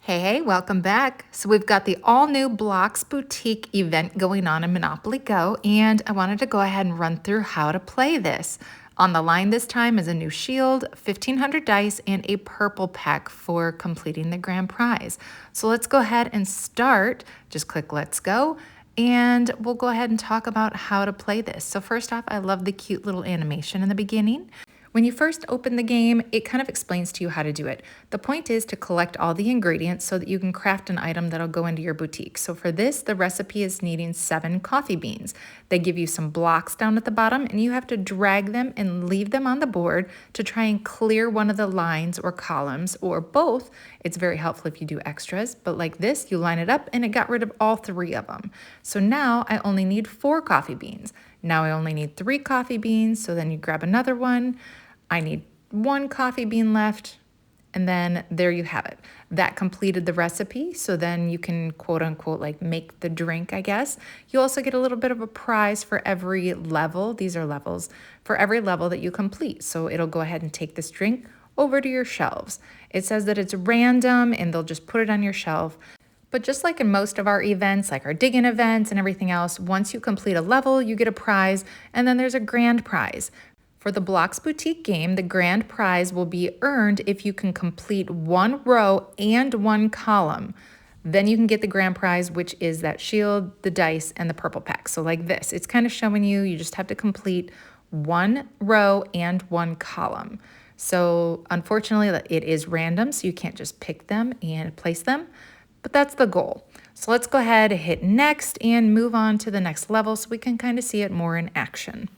Hey, welcome back. So we've got the all-new Blocks Boutique event going on in Monopoly Go, and I wanted to go ahead and run through how to play this. On the line this time is a new shield, 1,500 dice, and a purple pack for completing the grand prize. So let's go ahead and start. Just click Let's Go, and we'll go ahead and talk about how to play this. So first off, I love the cute little animation in the beginning. When you first open the game, it kind of explains to you how to do it. The point is to collect all the ingredients so that you can craft an item that'll go into your boutique. So for this, the recipe is needing 7 coffee beans. They give you some blocks down at the bottom, and you have to drag them and leave them on the board to try and clear one of the lines or columns, or both. It's very helpful if you do extras, but like this, you line it up and it got rid of all 3 of them. So now I only need 4 coffee beans. Now I only need 3 coffee beans, so then you grab another one. I need 1 coffee bean left, and then there you have it. That completed the recipe, so then you can quote unquote like make the drink, I guess. You also get a little bit of a prize for every level. These are levels for every level that you complete. So it'll go ahead and take this drink over to your shelves. It says that it's random and they'll just put it on your shelf. But just like in most of our events, like our dig-in events and everything else, once you complete a level, you get a prize, and then there's a grand prize. For the Blocks Boutique game, the grand prize will be earned if you can complete 1 row and 1 column. Then you can get the grand prize, which is that shield, the dice, and the purple pack. So like this, it's kind of showing you just have to complete 1 row and 1 column. So unfortunately, it is random, so you can't just pick them and place them, but that's the goal. So let's go ahead, hit next, and move on to the next level so we can kind of see it more in action.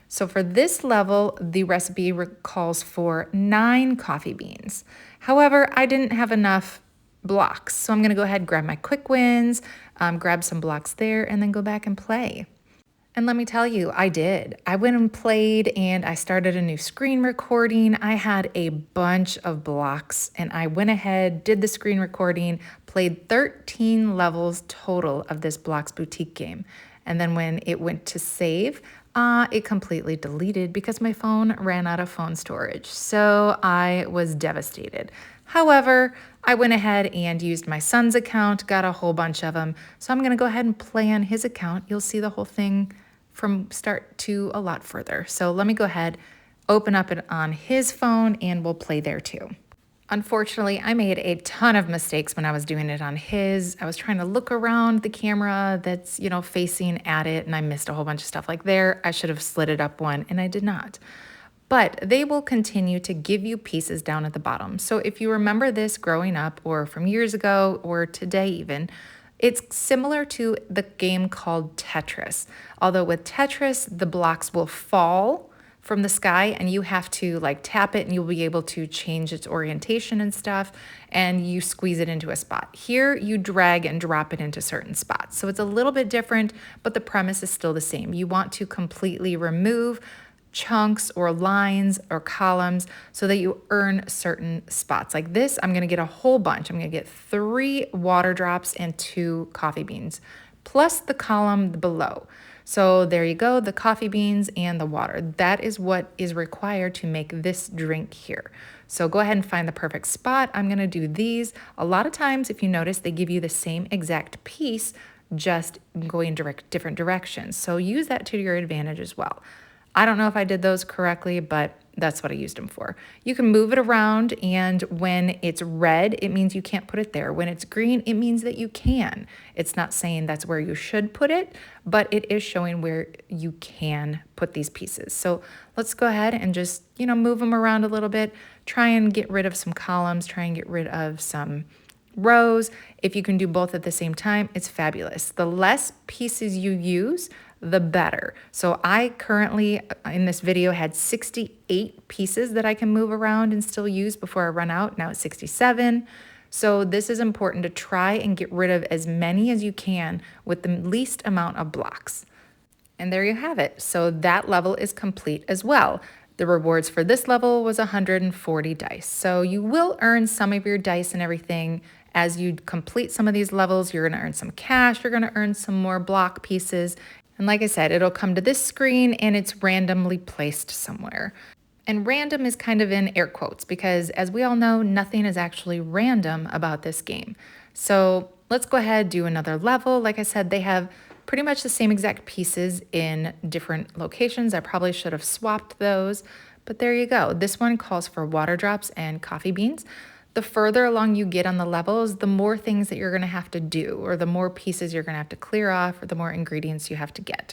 So for this level, the recipe calls for 9 coffee beans. However, I didn't have enough blocks, so I'm gonna go ahead and grab my quick wins, grab some blocks there, and then go back and play. And let me tell you, I did. I went and played and I started a new screen recording. I had a bunch of blocks and I went ahead, did the screen recording, played 13 levels total of this Blocks Boutique game. And then when it went to save, it completely deleted because my phone ran out of phone storage. So I was devastated. However, I went ahead and used my son's account, got a whole bunch of them. So I'm going to go ahead and play on his account. You'll see the whole thing from start to a lot further. So let me go ahead, open up it on his phone, and we'll play there too. Unfortunately, I made a ton of mistakes when I was doing it on his. I was trying to look around the camera that's, facing at it, and I missed a whole bunch of stuff like there. I should have slid it up one, and I did not. But they will continue to give you pieces down at the bottom. So if you remember this growing up or from years ago or today even, it's similar to the game called Tetris. Although with Tetris, the blocks will fall from the sky and you have to like tap it and you'll be able to change its orientation and stuff, and you squeeze it into a spot. Here you drag and drop it into certain spots. So it's a little bit different, but the premise is still the same. You want to completely remove chunks or lines or columns so that you earn certain spots. Like this, I'm gonna get a whole bunch. I'm gonna get 3 water drops and 2 coffee beans, plus the column below. So there you go, the coffee beans and the water. That is what is required to make this drink here. So go ahead and find the perfect spot. I'm gonna do these. A lot of times, if you notice, they give you the same exact piece, just going different directions. So use that to your advantage as well. I don't know if I did those correctly, but that's what I used them for. You can move it around, and when it's red, it means you can't put it there. When it's green, it means that you can. It's not saying that's where you should put it, but it is showing where you can put these pieces. So let's go ahead and just, move them around a little bit, try and get rid of some columns, try and get rid of some rows. If you can do both at the same time, it's fabulous. The less pieces you use, the better. So I currently, in this video, had 68 pieces that I can move around and still use before I run out. Now it's 67. So this is important to try and get rid of as many as you can with the least amount of blocks. And there you have it. So that level is complete as well. The rewards for this level was 140 dice. So you will earn some of your dice and everything as you complete some of these levels. You're going to earn some cash. You're going to earn some more block pieces. And like I said, it'll come to this screen and it's randomly placed somewhere. And random is kind of in air quotes because, as we all know, nothing is actually random about this game. So let's go ahead, do another level. Like I said, they have pretty much the same exact pieces in different locations. I probably should have swapped those, but there you go. This one calls for water drops and coffee beans. The further along you get on the levels, the more things that you're going to have to do, or the more pieces you're going to have to clear off, or the more ingredients you have to get.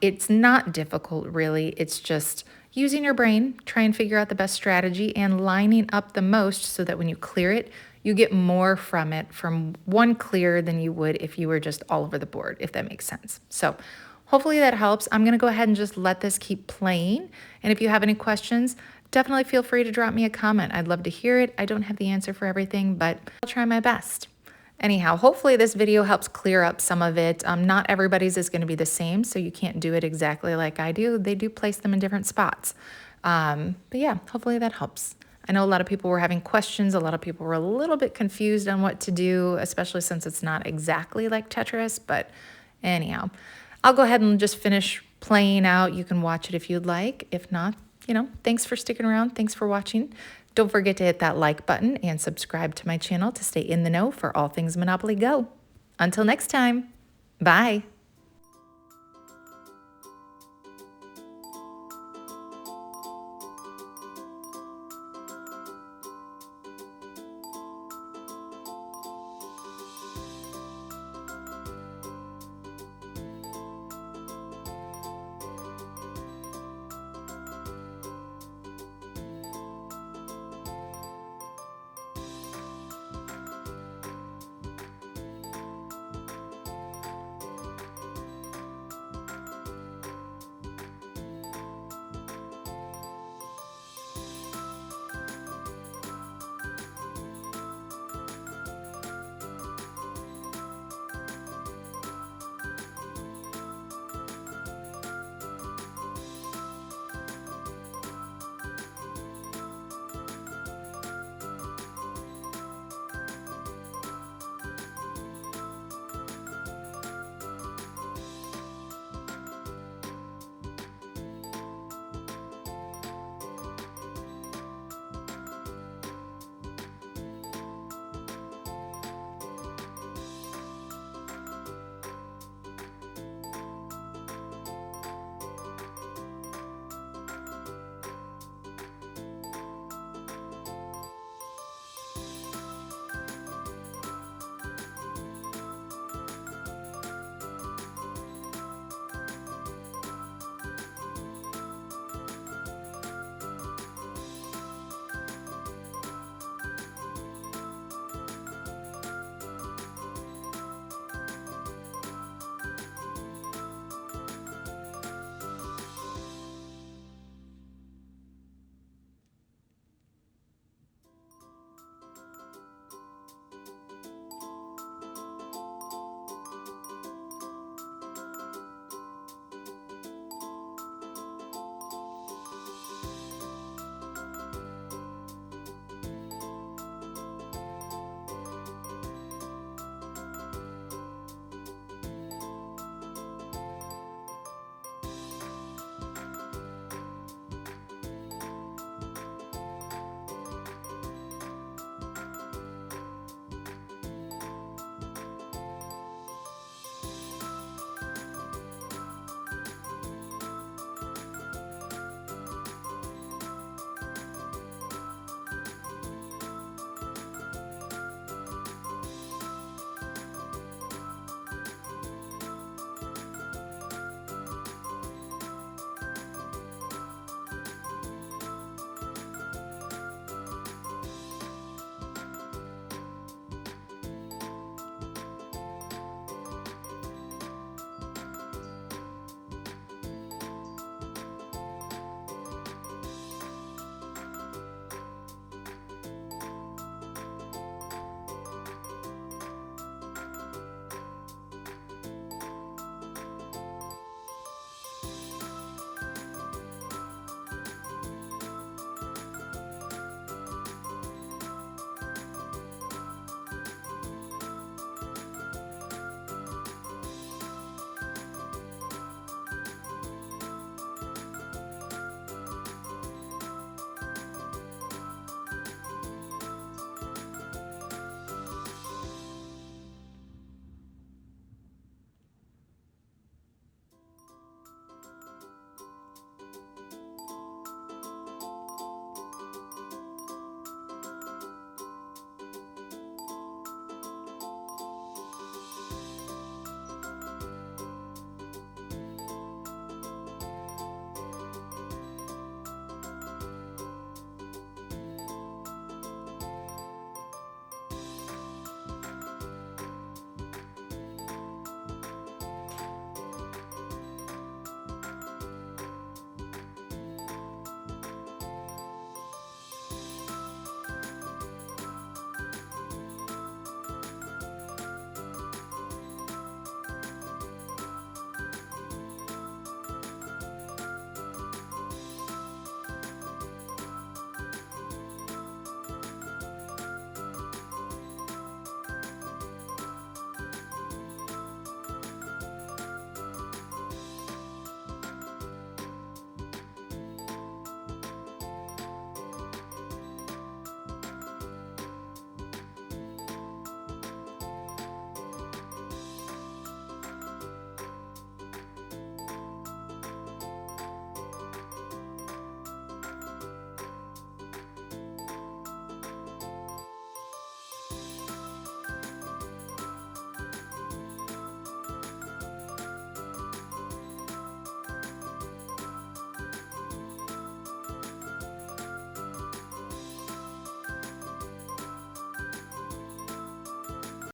It's not difficult, really. It's just using your brain, try and figure out the best strategy, and lining up the most so that when you clear it, you get more from it from one clear than you would if you were just all over the board, if that makes sense. So hopefully that helps. I'm going to go ahead and just let this keep playing. And if you have any questions, definitely feel free to drop me a comment. I'd love to hear it. I don't have the answer for everything, but I'll try my best. Anyhow, hopefully this video helps clear up some of it. Not everybody's is going to be the same, so you can't do it exactly like I do. They do place them in different spots. But yeah, hopefully that helps. I know a lot of people were having questions. A lot of people were a little bit confused on what to do, especially since it's not exactly like Tetris. But anyhow, I'll go ahead and just finish playing out. You can watch it if you'd like. If not, thanks for sticking around. Thanks for watching. Don't forget to hit that like button and subscribe to my channel to stay in the know for all things Monopoly Go. Until next time, bye.